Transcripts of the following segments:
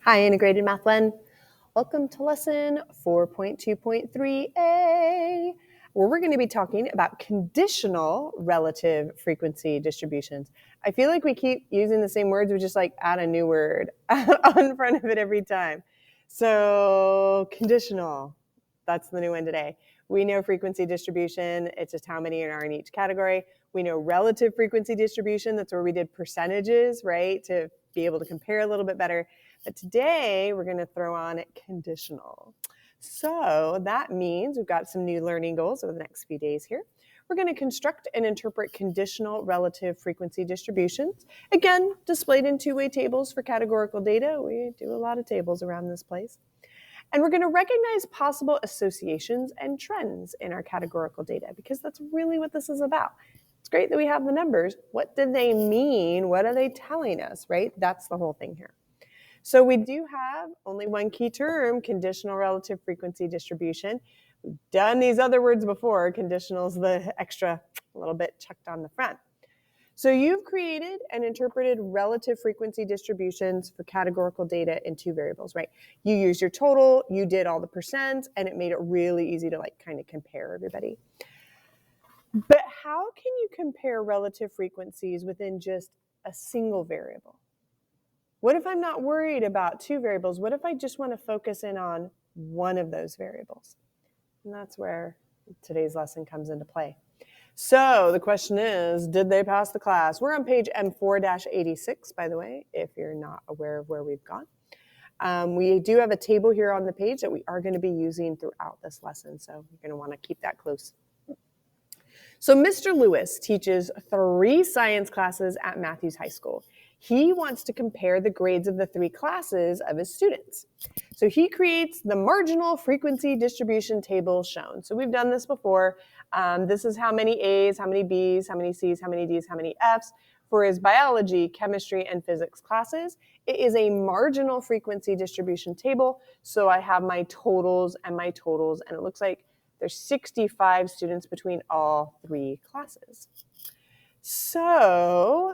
Hi, Integrated Math 1. Welcome to lesson 4.2.3a, where we're going to be talking about conditional relative frequency distributions. I feel like we keep using the same words, we just add a new word on front of it every time. So conditional, that's the new one today. We know frequency distribution, it's just how many are in each category. We know relative frequency distribution, that's where we did percentages, right, to be able to compare a little bit better. But today we're going to throw on conditional. So that means we've got some new learning goals over the next few days here. We're going to construct and interpret conditional relative frequency distributions. Again, displayed in two-way tables for categorical data. We do a lot of tables around this place. And we're going to recognize possible associations and trends in our categorical data because that's really what this is about. It's great that we have the numbers. What do they mean? What are they telling us, right? That's the whole thing here. So we do have only one key term, conditional relative frequency distribution. We've done these other words before. Conditional is the extra little bit checked on the front. So you've created and interpreted relative frequency distributions for categorical data in two variables, right? You used your total, you did all the percents, and it made it really easy to kind of compare everybody. But how can you compare relative frequencies within just a single variable? What if I'm not worried about two variables? What if I just want to focus in on one of those variables? And that's where today's lesson comes into play. So the question is, did they pass the class? We're on page M4-86, by the way, if you're not aware of where we've gone. We do have a table here on the page that we are going to be using throughout this lesson, so you're going to want to keep that close. So Mr. Lewis teaches 3 science classes at Matthews High School. He wants to compare the grades of the 3 classes of his students. So he creates the marginal frequency distribution table shown. So we've done this before. This is how many A's, how many B's, how many C's, how many D's, how many F's for his biology, chemistry, and physics classes. It is a marginal frequency distribution table. So I have my totals, and it looks like there's 65 students between all 3 classes. So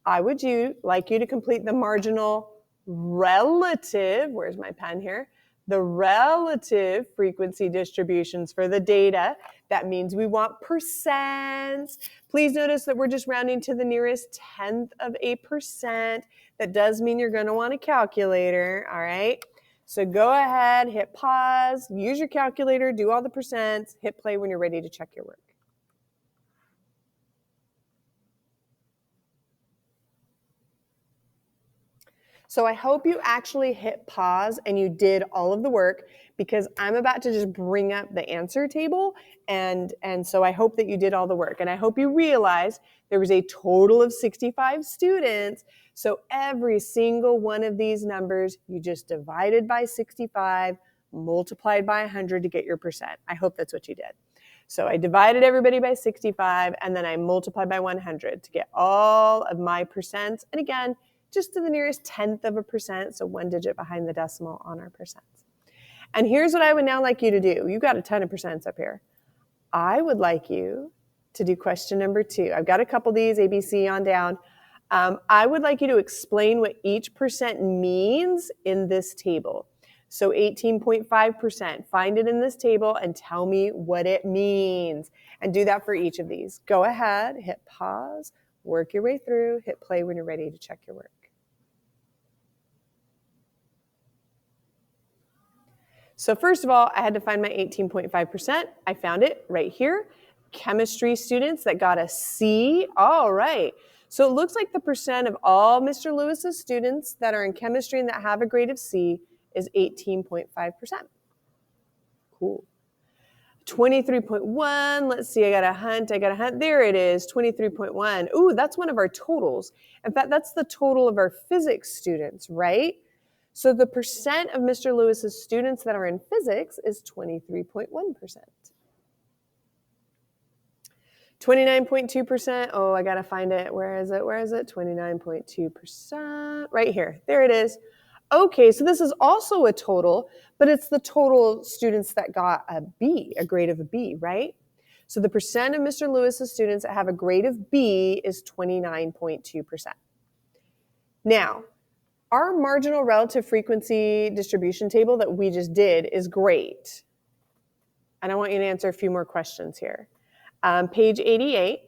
I would like you to complete the marginal relative, where's my pen here? The relative frequency distributions for the data. That means we want percents. Please notice that we're just rounding to the nearest tenth of a percent. That does mean you're going to want a calculator, all right? So go ahead, hit pause, use your calculator, do all the percents, hit play when you're ready to check your work. So I hope you actually hit pause and you did all of the work because I'm about to just bring up the answer table and so I hope that you did all the work. And I hope you realized there was a total of 65 students. So every single one of these numbers, you just divided by 65, multiplied by 100 to get your percent. I hope that's what you did. So I divided everybody by 65 and then I multiplied by 100 to get all of my percents. And again, just to the nearest tenth of a percent, so 1 digit behind the decimal on our percents. And here's what I would now like you to do. You've got a ton of percents up here. I would like you to do question number 2. I've got a couple of these, A, B, C on down. I would like you to explain what each percent means in this table. So 18.5%, find it in this table and tell me what it means. And do that for each of these. Go ahead, hit pause, work your way through, hit play when you're ready to check your work. So first of all, I had to find my 18.5%. I found it right here. Chemistry students that got a C. All right. So it looks like the percent of all Mr. Lewis's students that are in chemistry and that have a grade of C is 18.5%. Cool. 23.1, let's see, I got a hunt. There it is, 23.1. Ooh, that's one of our totals. In fact, that's the total of our physics students, right? So the percent of Mr. Lewis's students that are in physics is 23.1%. 29.2%, oh, I gotta find it. Where is it? 29.2%, right here. There it is. Okay, so this is also a total, but it's the total students that got a B, a grade of a B, right? So the percent of Mr. Lewis's students that have a grade of B is 29.2%. Now, our marginal relative frequency distribution table that we just did is great. And I want you to answer a few more questions here. Page 88,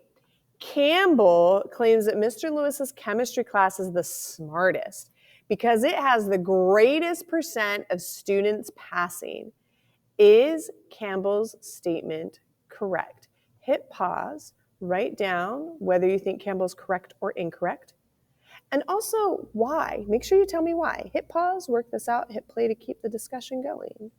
Campbell claims that Mr. Lewis's chemistry class is the smartest because it has the greatest percent of students passing. Is Campbell's statement correct? Hit pause, write down whether you think Campbell's correct or incorrect. And also, why? Make sure you tell me why. Hit pause, work this out, hit play to keep the discussion going.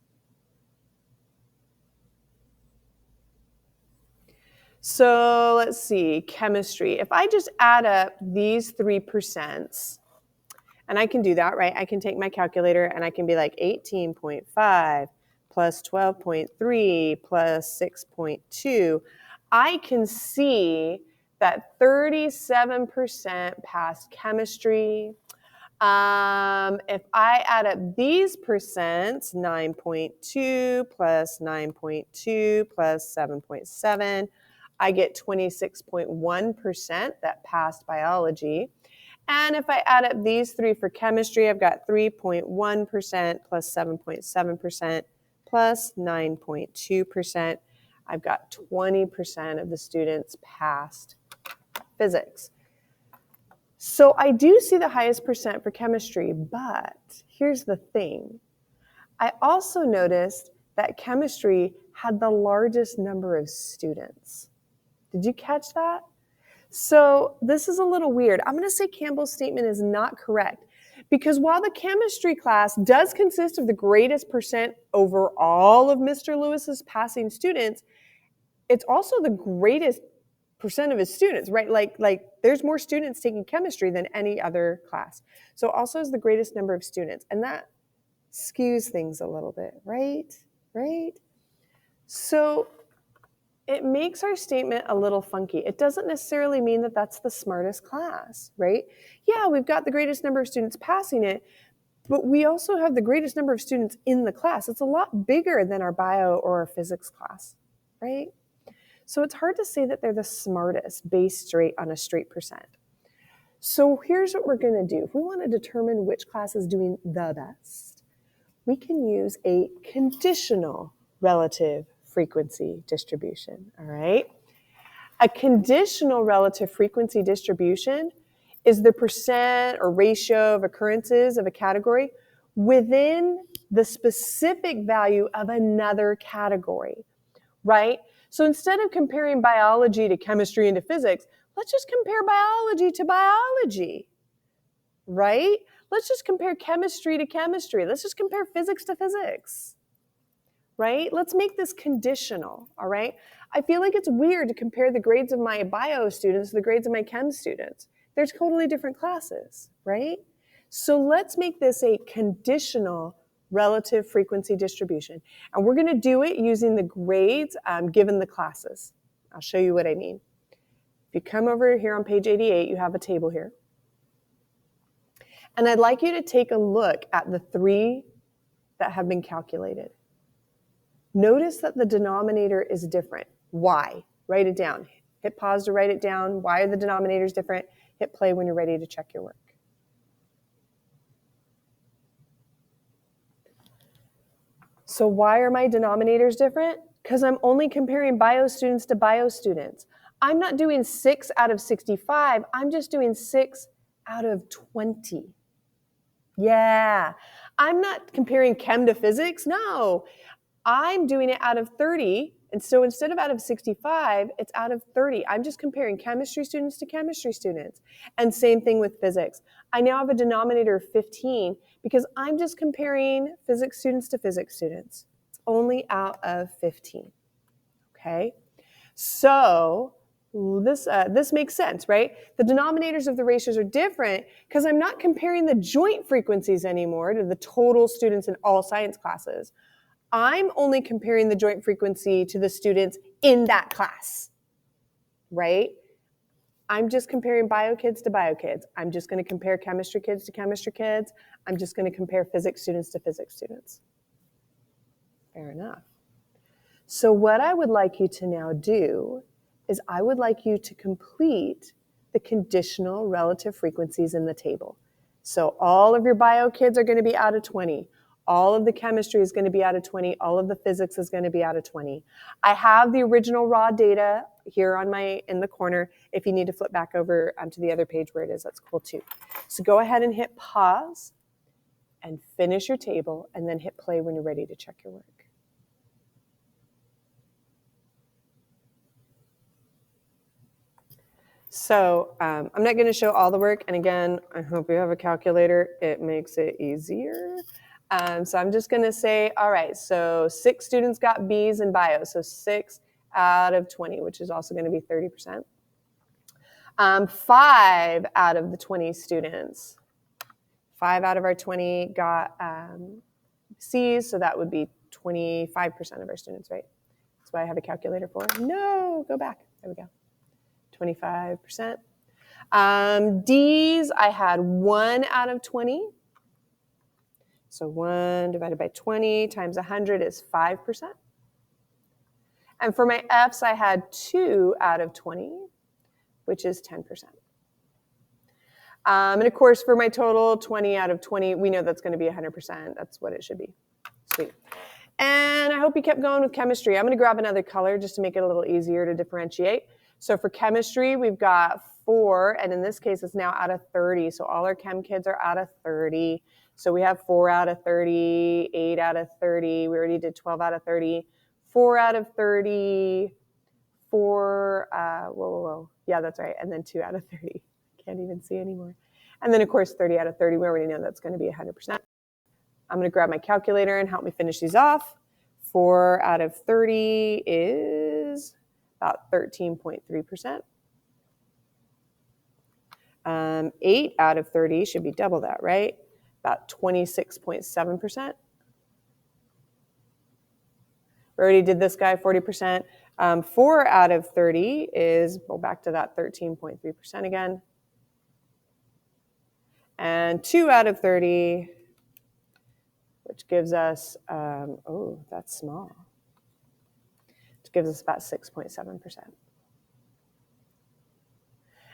So let's see, chemistry. If I just add up these 3%, and I can do that, right? I can take my calculator and I can be like 18.5 plus 12.3 plus 6.2. I can see that 37% passed chemistry. If I add up these percents, 9.2 plus 9.2 plus 7.7, I get 26.1% that passed biology. And if I add up these three for chemistry, I've got 3.1% plus 7.7% plus 9.2%. I've got 20% of the students passed physics. So I do see the highest percent for chemistry, but here's the thing. I also noticed that chemistry had the largest number of students. Did you catch that? So this is a little weird. I'm going to say Campbell's statement is not correct because while the chemistry class does consist of the greatest percent over all of Mr. Lewis's passing students, it's also the greatest percent of his students, right? Like there's more students taking chemistry than any other class. So also is the greatest number of students. And that skews things a little bit, right? So it makes our statement a little funky. It doesn't necessarily mean that that's the smartest class, right? Yeah, we've got the greatest number of students passing it, but we also have the greatest number of students in the class. It's a lot bigger than our bio or our physics class, right? So it's hard to say that they're the smartest based straight on a straight percent. So here's what we're going to do. If we want to determine which class is doing the best, we can use a conditional relative frequency distribution, all right? A conditional relative frequency distribution is the percent or ratio of occurrences of a category within the specific value of another category, right? So instead of comparing biology to chemistry and to physics, let's just compare biology to biology, right? Let's just compare chemistry to chemistry. Let's just compare physics to physics, right? Let's make this conditional, all right? I feel like it's weird to compare the grades of my bio students to the grades of my chem students. They're totally different classes, right? So let's make this a conditional relative frequency distribution. And we're going to do it using the grades given the classes. I'll show you what I mean. If you come over here on page 88, you have a table here. And I'd like you to take a look at the three that have been calculated. Notice that the denominator is different. Why? Write it down. Hit pause to write it down. Why are the denominators different? Hit play when you're ready to check your work. So why are my denominators different? Because I'm only comparing bio students to bio students. I'm not doing 6 out of 65. I'm just doing 6 out of 20. Yeah, I'm not comparing chem to physics. No, I'm doing it out of 30. And so instead of out of 65, it's out of 30. I'm just comparing chemistry students to chemistry students. And same thing with physics. I now have a denominator of 15 because I'm just comparing physics students to physics students. It's only out of 15. Okay? So this makes sense, right? The denominators of the ratios are different because I'm not comparing the joint frequencies anymore to the total students in all science classes. I'm only comparing the joint frequency to the students in that class, right? I'm just comparing bio kids to bio kids. I'm just going to compare chemistry kids to chemistry kids. I'm just going to compare physics students to physics students. Fair enough. So what I would like you to now do is I would like you to complete the conditional relative frequencies in the table. So all of your bio kids are going to be out of 20. All of the chemistry is going to be out of 20. All of the physics is going to be out of 20. I have the original raw data here in the corner. If you need to flip back over to the other page where it is, that's cool too. So go ahead and hit pause and finish your table, and then hit play when you're ready to check your work. So I'm not going to show all the work. And again, I hope you have a calculator. It makes it easier. So I'm just going to say, all right, so 6 students got B's in bio. So 6 out of 20, which is also going to be 30%. 5 out of the 20 students, 5 out of our 20 got C's. So that would be 25% of our students, right? That's what I have a calculator for. No, go back. There we go. 25%. D's, I had 1 out of 20. So 1 divided by 20 times 100 is 5%. And for my F's, I had 2 out of 20, which is 10%. And of course, for my total, 20 out of 20, we know that's going to be 100%. That's what it should be. Sweet. And I hope you kept going with chemistry. I'm going to grab another color just to make it a little easier to differentiate. So for chemistry, we've got 4, and in this case, it's now out of 30. So all our chem kids are out of 30. So we have 4 out of 30, 8 out of 30. We already did 12 out of 30, 4 out of 30, 4, yeah, that's right. And then 2 out of 30. Can't even see anymore. And then, of course, 30 out of 30. We already know that's going to be 100%. I'm going to grab my calculator and help me finish these off. 4 out of 30 is about 13.3%. 8 out of 30 should be double that, right? About 26.7%. We already did this guy, 40%. 4 out of 30 is, go back to that 13.3% again. And 2 out of 30, which gives us, oh, that's small. Which gives us about 6.7%.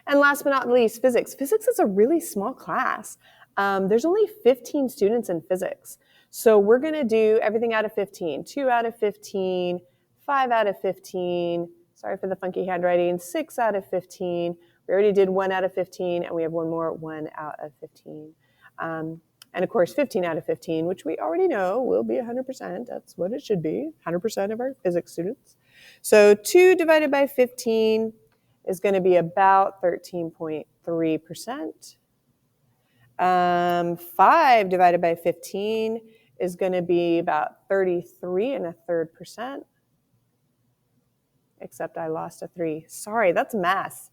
And last but not least, physics. Physics is a really small class. There's only 15 students in physics. So we're going to do everything out of 15. 2 out of 15, 5 out of 15, sorry for the funky handwriting, 6 out of 15. We already did 1 out of 15, and we have one more, 1 out of 15. And of course, 15 out of 15, which we already know will be 100%. That's what it should be, 100% of our physics students. So 2 divided by 15 is going to be about 13.3%. 5 divided by 15 is going to be about 33.33%. Except I lost a 3. Sorry, that's math.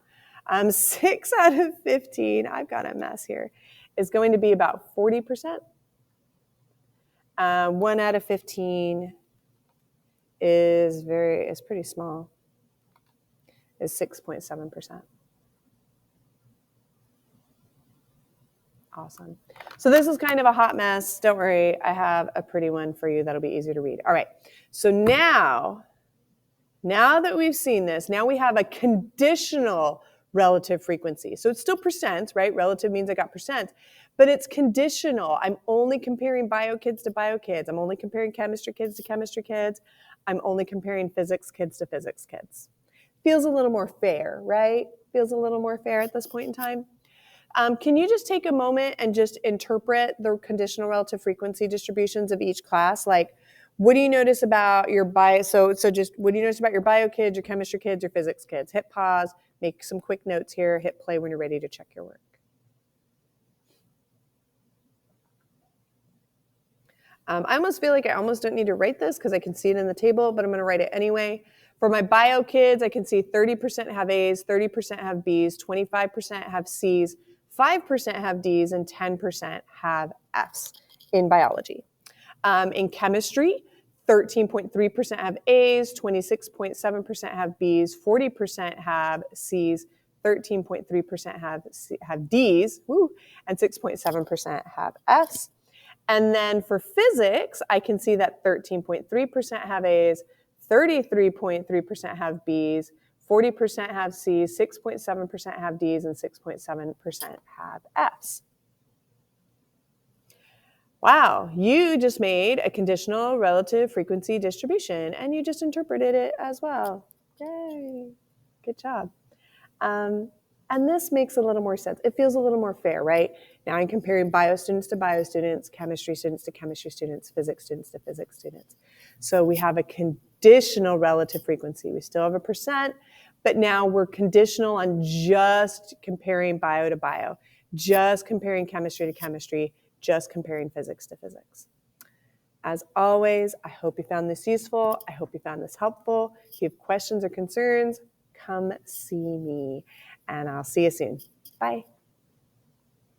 6 out of 15, I've got a mess here, is going to be about 40%. 1 out of 15 is pretty small, is 6.7%. Awesome. So this is kind of a hot mess. Don't worry, I have a pretty one for you that'll be easier to read. All right, so now that we've seen this, now we have a conditional relative frequency. So it's still percent, right? Relative means I got percent, but it's conditional. I'm only comparing bio kids to bio kids. I'm only comparing chemistry kids to chemistry kids. I'm only comparing physics kids to physics kids. Feels a little more fair, right? Feels a little more fair at this point in time. Can you just take a moment and just interpret the conditional relative frequency distributions of each class? Like, what do you notice about your bio? So just what do you notice about your bio kids, your chemistry kids, your physics kids? Hit pause, make some quick notes here, hit play when you're ready to check your work. I almost feel like I almost don't need to write this because I can see it in the table, but I'm going to write it anyway. For my bio kids, I can see 30% have A's, 30% have B's, 25% have C's, 5% have D's, and 10% have F's in biology. In chemistry, 13.3% have A's, 26.7% have B's, 40% have C's, 13.3% have D's, and 6.7% have F's. And then for physics, I can see that 13.3% have A's, 33.3% have B's, 40% have C's, 6.7% have D's, and 6.7% have F's. Wow, you just made a conditional relative frequency distribution and you just interpreted it as well. Yay, good job. And this makes a little more sense. It feels a little more fair, right? Now I'm comparing bio students to bio students, chemistry students to chemistry students, physics students to physics students. So we have a conditional relative frequency. We still have a percent, but now we're conditional on just comparing bio to bio, just comparing chemistry to chemistry, just comparing physics to physics. As always, I hope you found this useful. I hope you found this helpful. If you have questions or concerns, come see me, and I'll see you soon. Bye.